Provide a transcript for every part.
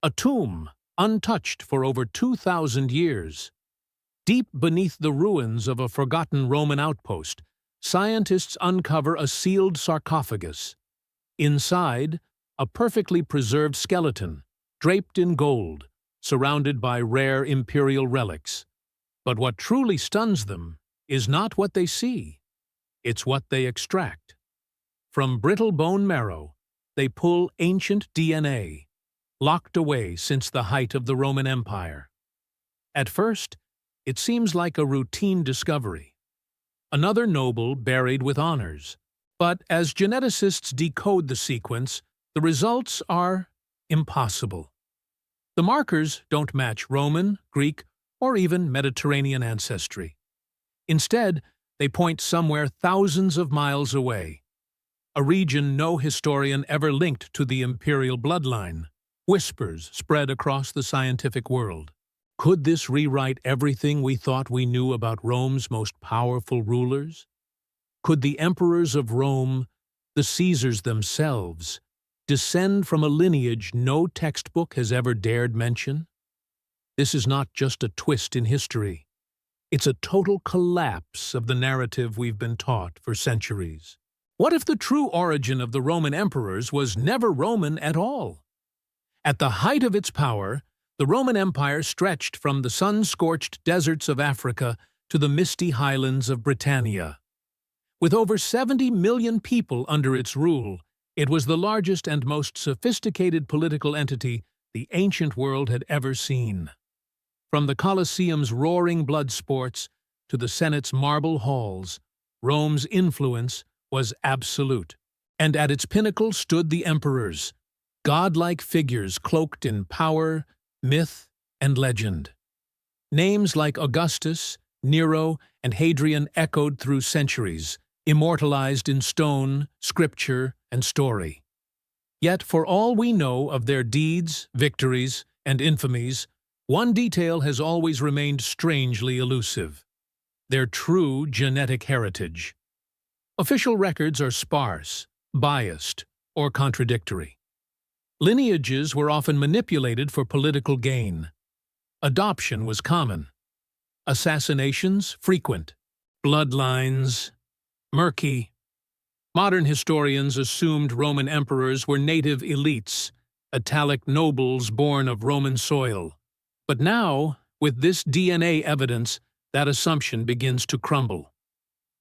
A tomb, untouched for over 2,000 years. Deep beneath the ruins of a forgotten Roman outpost, scientists uncover a sealed sarcophagus. Inside, a perfectly preserved skeleton, draped in gold, surrounded by rare imperial relics. But what truly stuns them is not what they see, it's what they extract. From brittle bone marrow, they pull ancient DNA, locked away since the height of the Roman Empire. At first, it seems like a routine discovery. Another noble buried with honors. But as geneticists decode the sequence, the results are impossible. The markers don't match Roman, Greek, or even Mediterranean ancestry. Instead, they point somewhere thousands of miles away, a region no historian ever linked to the imperial bloodline. Whispers spread across the scientific world. Could this rewrite everything we thought we knew about Rome's most powerful rulers? Could the emperors of Rome, the Caesars themselves, descend from a lineage no textbook has ever dared mention? This is not just a twist in history. It's a total collapse of the narrative we've been taught for centuries. What if the true origin of the Roman emperors was never Roman at all? At the height of its power, the Roman Empire stretched from the sun-scorched deserts of Africa to the misty highlands of Britannia. With over 70 million people under its rule, it was the largest and most sophisticated political entity the ancient world had ever seen. From the Colosseum's roaring blood sports to the Senate's marble halls, Rome's influence was absolute. And at its pinnacle stood the emperors, godlike figures cloaked in power, myth, and legend. Names like Augustus, Nero, and Hadrian echoed through centuries, immortalized in stone, scripture, and story. Yet for all we know of their deeds, victories, and infamies, one detail has always remained strangely elusive: their true genetic heritage. Official records are sparse, biased, or contradictory. Lineages were often manipulated for political gain. Adoption was common. Assassinations frequent. Bloodlines murky. Modern historians assumed Roman emperors were native elites, Italic nobles born of Roman soil. But now, with this DNA evidence, that assumption begins to crumble.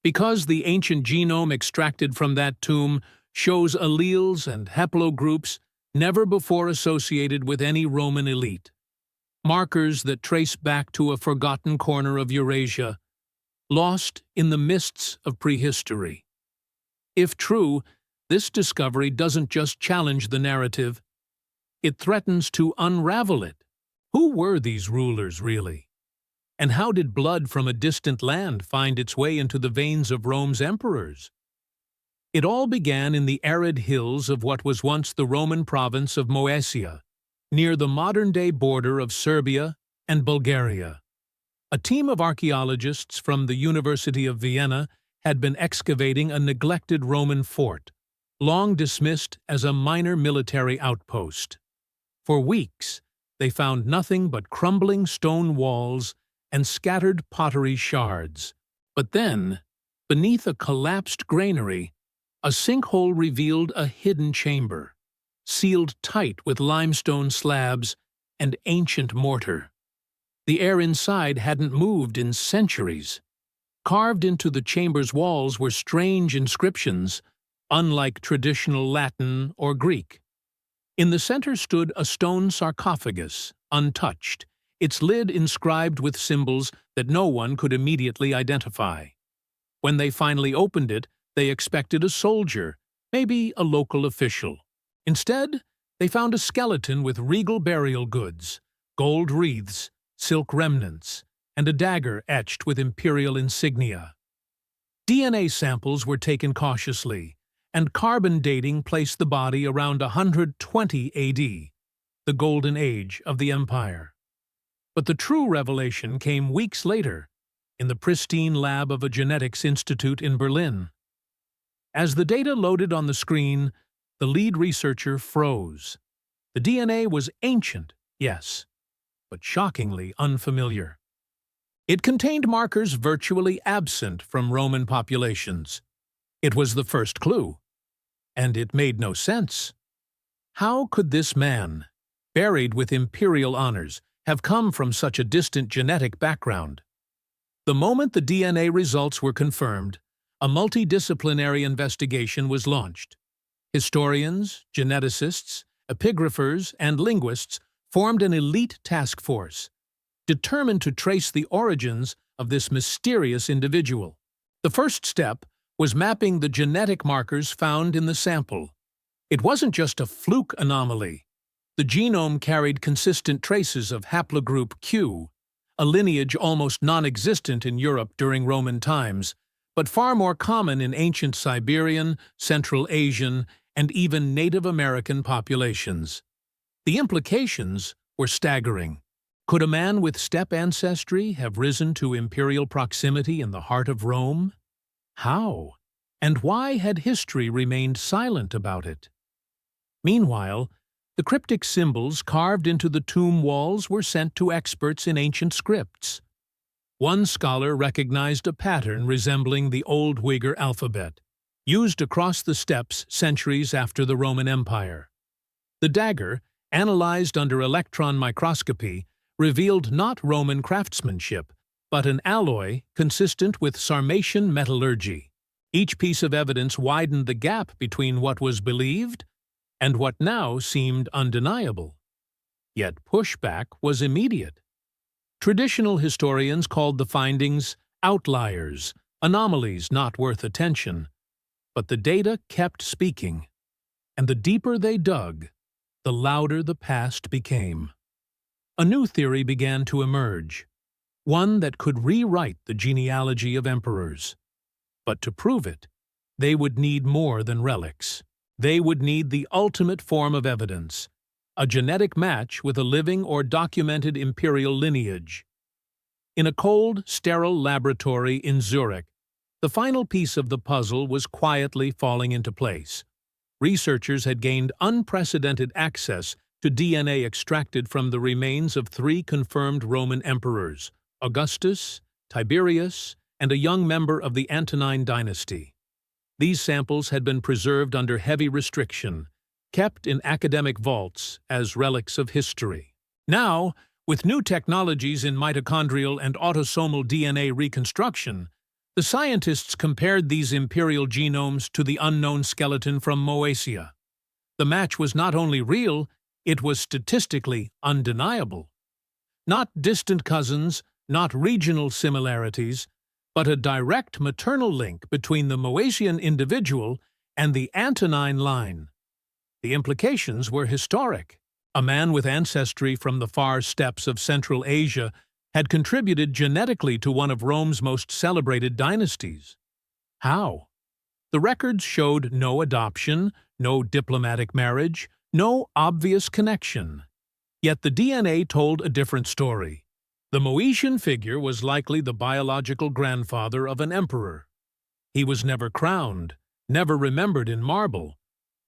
Because the ancient genome extracted from that tomb shows alleles and haplogroups never before associated with any Roman elite. Markers that trace back to a forgotten corner of Eurasia, lost in the mists of prehistory. If true, this discovery doesn't just challenge the narrative, it threatens to unravel it. Who were these rulers, really? And how did blood from a distant land find its way into the veins of Rome's emperors? It all began in the arid hills of what was once the Roman province of Moesia, near the modern-day border of Serbia and Bulgaria. A team of archaeologists from the University of Vienna had been excavating a neglected Roman fort, long dismissed as a minor military outpost. For weeks, they found nothing but crumbling stone walls and scattered pottery shards. But then, beneath a collapsed granary, a sinkhole revealed a hidden chamber, sealed tight with limestone slabs and ancient mortar. The air inside hadn't moved in centuries. Carved into the chamber's walls were strange inscriptions, unlike traditional Latin or Greek. In the center stood a stone sarcophagus, untouched, its lid inscribed with symbols that no one could immediately identify. When they finally opened it, they expected a soldier, maybe a local official. Instead, they found a skeleton with regal burial goods, gold wreaths, silk remnants, and a dagger etched with imperial insignia. DNA samples were taken cautiously, and carbon dating placed the body around 120 AD, the golden age of the empire. But the true revelation came weeks later, in the pristine lab of a genetics institute in Berlin. As the data loaded on the screen, the lead researcher froze. The DNA was ancient, yes, but shockingly unfamiliar. It contained markers virtually absent from Roman populations. It was the first clue, and it made no sense. How could this man, buried with imperial honors, have come from such a distant genetic background? The moment the DNA results were confirmed, a multidisciplinary investigation was launched. Historians, geneticists, epigraphers, and linguists formed an elite task force, determined to trace the origins of this mysterious individual. The first step was mapping the genetic markers found in the sample. It wasn't just a fluke anomaly. The genome carried consistent traces of haplogroup Q, a lineage almost non-existent in Europe during Roman times, but far more common in ancient Siberian, Central Asian, and even Native American populations. The implications were staggering. Could a man with steppe ancestry have risen to imperial proximity in the heart of Rome? How? And why had history remained silent about it? Meanwhile, the cryptic symbols carved into the tomb walls were sent to experts in ancient scripts. One scholar recognized a pattern resembling the Old Uyghur alphabet, used across the steppes centuries after the Roman Empire. The dagger, analyzed under electron microscopy, revealed not Roman craftsmanship, but an alloy consistent with Sarmatian metallurgy. Each piece of evidence widened the gap between what was believed and what now seemed undeniable. Yet pushback was immediate. Traditional historians called the findings outliers, anomalies not worth attention. But the data kept speaking, and the deeper they dug, the louder the past became. A new theory began to emerge, one that could rewrite the genealogy of emperors. But to prove it, they would need more than relics. They would need the ultimate form of evidence, a genetic match with a living or documented imperial lineage. In a cold, sterile laboratory in Zurich, the final piece of the puzzle was quietly falling into place. Researchers had gained unprecedented access to DNA extracted from the remains of 3 confirmed Roman emperors, Augustus, Tiberius, and a young member of the Antonine dynasty. These samples had been preserved under heavy restriction, kept in academic vaults as relics of history. Now, with new technologies in mitochondrial and autosomal DNA reconstruction, the scientists compared these imperial genomes to the unknown skeleton from Moesia. The match was not only real, it was statistically undeniable. Not distant cousins, not regional similarities, but a direct maternal link between the Moesian individual and the Antonine line. The implications were historic. A man with ancestry from the far steppes of Central Asia had contributed genetically to one of Rome's most celebrated dynasties. How? The records showed no adoption, no diplomatic marriage, no obvious connection. Yet the DNA told a different story. The Moesian figure was likely the biological grandfather of an emperor. He was never crowned, never remembered in marble,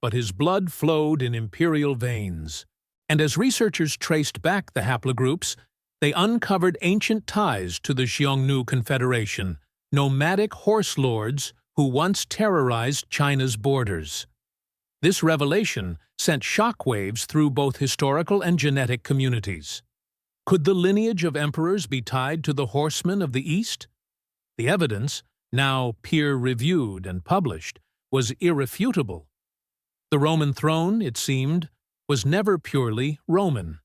but his blood flowed in imperial veins. And as researchers traced back the haplogroups, they uncovered ancient ties to the Xiongnu Confederation, nomadic horse lords who once terrorized China's borders. This revelation sent shockwaves through both historical and genetic communities. Could the lineage of emperors be tied to the horsemen of the East? The evidence, now peer-reviewed and published, was irrefutable. The Roman throne, it seemed, was never purely Roman.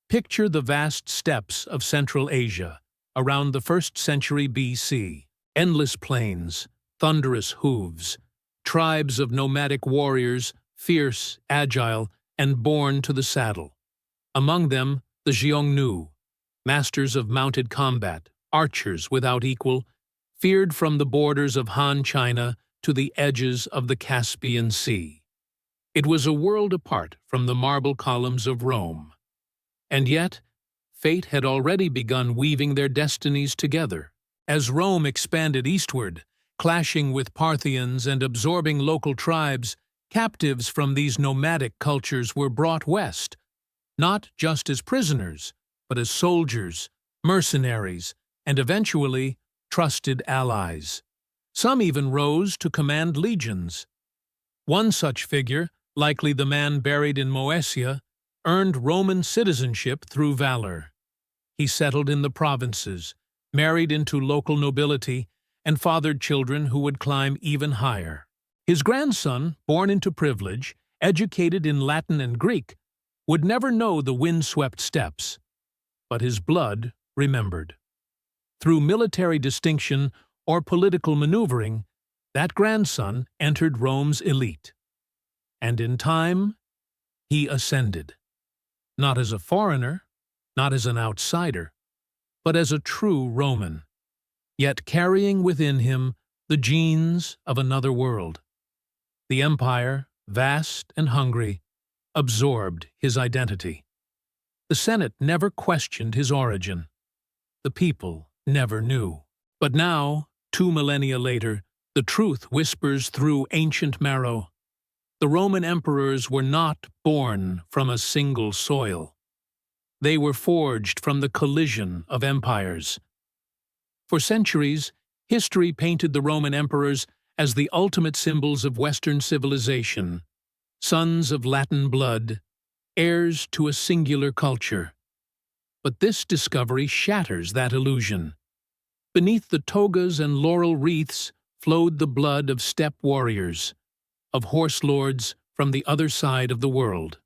Picture the vast steppes of Central Asia, around the 1st century BC. Endless plains, thunderous hooves, tribes of nomadic warriors, fierce, agile, and born to the saddle. Among them, the Xiongnu, masters of mounted combat, archers without equal, feared from the borders of Han China to the edges of the Caspian Sea. It was a world apart from the marble columns of Rome. And yet, fate had already begun weaving their destinies together. As Rome expanded eastward, clashing with Parthians and absorbing local tribes, Captives from these nomadic cultures were brought west, not just as prisoners, but as soldiers, mercenaries, and eventually trusted allies. Some even rose to command legions. One such figure, likely the man buried in Moesia, earned Roman citizenship through valor. He settled in the provinces, married into local nobility, and fathered children who would climb even higher. His grandson, born into privilege, educated in Latin and Greek, would never know the wind-swept steppes, but his blood remembered. Through military distinction or political maneuvering, that grandson entered Rome's elite. And in time, he ascended. Not as a foreigner, not as an outsider, but as a true Roman, yet carrying within him the genes of another world. The empire, vast and hungry, absorbed his identity. The Senate never questioned his origin. The people never knew. But now, 2 millennia later, the truth whispers through ancient marrow. The Roman emperors were not born from a single soil. They were forged from the collision of empires. For centuries, history painted the Roman emperors as the ultimate symbols of Western civilization, sons of Latin blood, heirs to a singular culture. But this discovery shatters that illusion. Beneath the togas and laurel wreaths flowed the blood of steppe warriors, of horse lords from the other side of the world.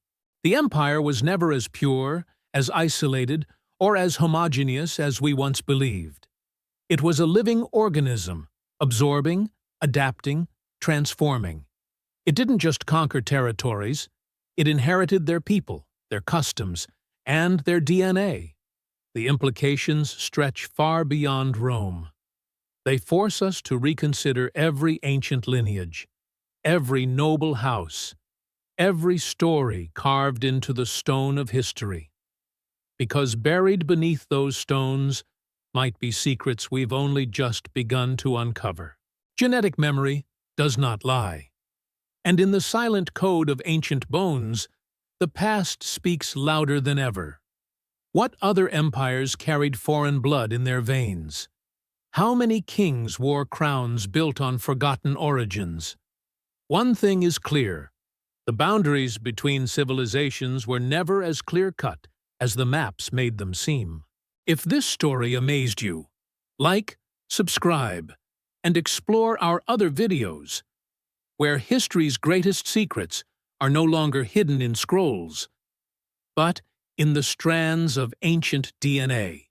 The empire was never as pure, as isolated, or as homogeneous as we once believed. It was a living organism, absorbing, adapting, transforming. It didn't just conquer territories, it inherited their people, their customs, and their DNA. The implications stretch far beyond Rome. They force us to reconsider every ancient lineage, every noble house, every story carved into the stone of history. Because buried beneath those stones might be secrets we've only just begun to uncover. Genetic memory does not lie. And in the silent code of ancient bones, the past speaks louder than ever. What other empires carried foreign blood in their veins? How many kings wore crowns built on forgotten origins? One thing is clear. The boundaries between civilizations were never as clear-cut as the maps made them seem. If this story amazed you, like, subscribe, and explore our other videos, where history's greatest secrets are no longer hidden in scrolls, but in the strands of ancient DNA.